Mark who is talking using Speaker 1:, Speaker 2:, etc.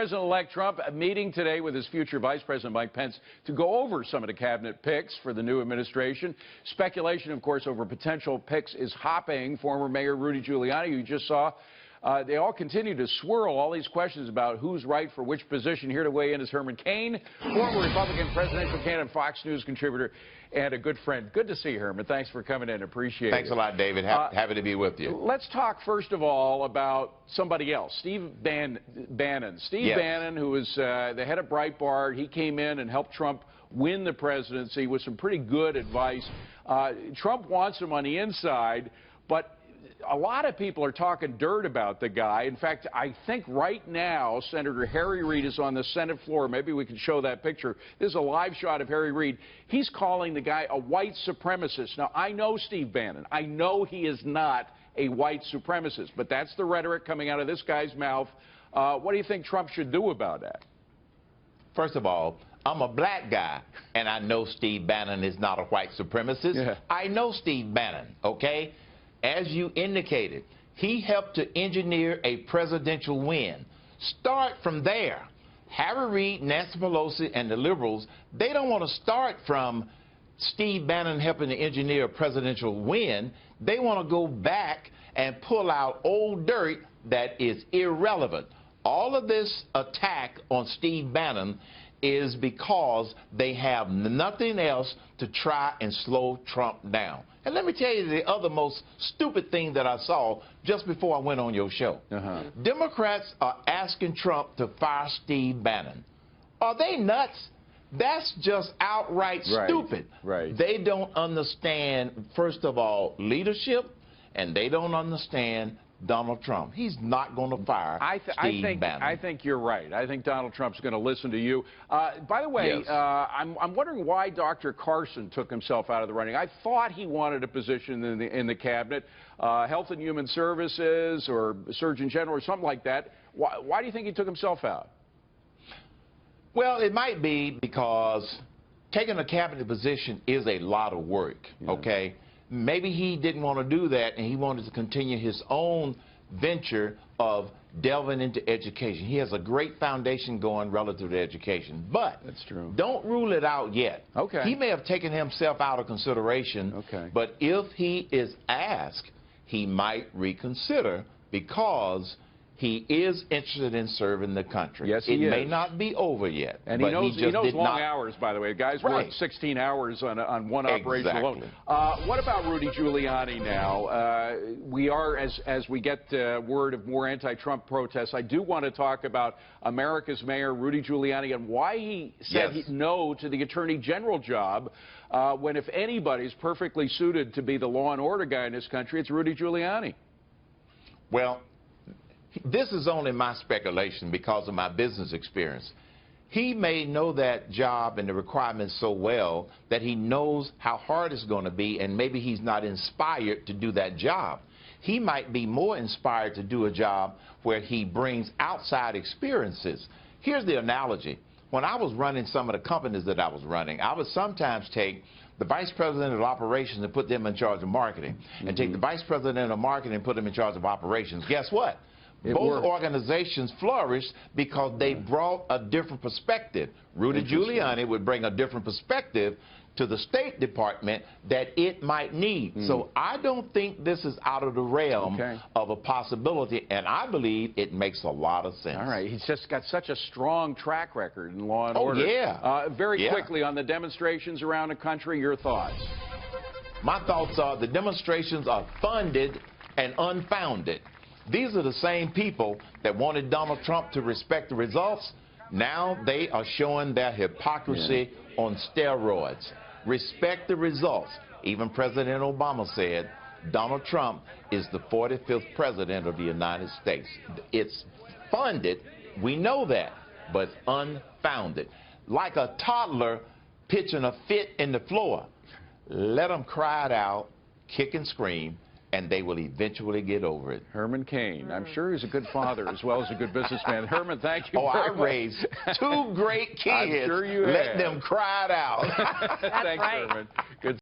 Speaker 1: President-elect Trump meeting today with his future Vice President Mike Pence to go over some of the cabinet picks for the new administration. Speculation, of course, over potential picks is hopping. Former Mayor Rudy Giuliani, who you just saw, they all continue to swirl all these questions about who's right for which position. Here to weigh in is Herman Cain, former Republican presidential candidate, Fox News contributor, and a good friend. Good to see you, Herman. Thanks for coming in. Appreciate it.
Speaker 2: Thanks a lot, David. Happy to be with you.
Speaker 1: Let's talk, first of all, about somebody else, Steve Bannon. Steve Bannon, who was the head of Breitbart, he came in and helped Trump win the presidency with some pretty good advice. Trump wants him on the inside, but a lot of people are talking dirt about the guy. In fact, I think right now Senator Harry Reid is on the Senate floor. Maybe we can show that picture. This is a live shot of Harry Reid. He's calling the guy a white supremacist. Now, I know Steve Bannon. I know he is not a white supremacist, but that's the rhetoric coming out of this guy's mouth. What do you think Trump should do about that?
Speaker 2: First of all, I'm a black guy, and I know Steve Bannon is not a white supremacist. Yeah. I know Steve Bannon, okay? As you indicated, he helped to engineer a presidential win. Start from there. Harry Reid, Nancy Pelosi, and the liberals, they don't want to start from Steve Bannon helping to engineer a presidential win. They want to go back and pull out old dirt that is irrelevant. All of this attack on Steve Bannon is because they have nothing else to try and slow Trump down. And let me tell you the other most stupid thing that I saw just before I went on your show. Democrats are asking Trump to fire Steve Bannon. Are they nuts? That's just outright stupid. They don't understand, first of all, leadership, and they don't understand Donald Trump. He's not going to fire Steve Bannon.
Speaker 1: I think you're right. I think Donald Trump's going to listen to you. By the way, I'm wondering why Dr. Carson took himself out of the running. I thought he wanted a position in the cabinet, Health and Human Services or Surgeon General or something like that. Why do you think he took himself out?
Speaker 2: Well, it might be because taking a cabinet position is a lot of work, okay? Maybe he didn't want to do that, and he wanted to continue his own venture of delving into education. He has a great foundation going relative to education, but
Speaker 1: that's true.
Speaker 2: Don't rule it out yet. He may have taken himself out of consideration, but if he is asked, he might reconsider because he is interested in serving the country.
Speaker 1: Yes, he is.
Speaker 2: It may not be over yet.
Speaker 1: And he knows long hours, by the way. Guys work 16 hours on one operation alone. What about Rudy Giuliani now? We are, as we get word of more anti-Trump protests, I do want to talk about America's Mayor, Rudy Giuliani, and why he said no to the Attorney General job when if anybody's perfectly suited to be the law and order guy in this country, it's Rudy Giuliani.
Speaker 2: Well, this is only my speculation because of my business experience. He may know that job and the requirements so well that he knows how hard it's going to be, and maybe he's not inspired to do that job. He might be more inspired to do a job where he brings outside experiences. Here's the analogy. When I was running some of the companies that I was running, I would sometimes take the vice president of operations and put them in charge of marketing, and take the vice president of marketing and put them in charge of operations. Guess what? Both organizations flourished because they brought a different perspective. Rudy Giuliani would bring a different perspective to the State Department that it might need. So I don't think this is out of the realm of a possibility, and I believe it makes a lot of sense.
Speaker 1: All right. He's just got such a strong track record in law and order. Very quickly, on the demonstrations around the country, your thoughts?
Speaker 2: My thoughts are the demonstrations are funded and unfounded. These are the same people that wanted Donald Trump to respect the results. Now they are showing their hypocrisy on steroids. Respect the results. Even President Obama said Donald Trump is the 45th president of the United States. It's funded, we know that, but unfounded. Like a toddler pitching a fit in the floor. Let them cry it out, kick and scream, and they will eventually get over it.
Speaker 1: Herman Cain. I'm sure he's a good father as well as a good businessman. Herman, thank you very much.
Speaker 2: I raised two great kids.
Speaker 1: I'm sure you
Speaker 2: Let them cry it out.
Speaker 1: Thanks, Herman. Good.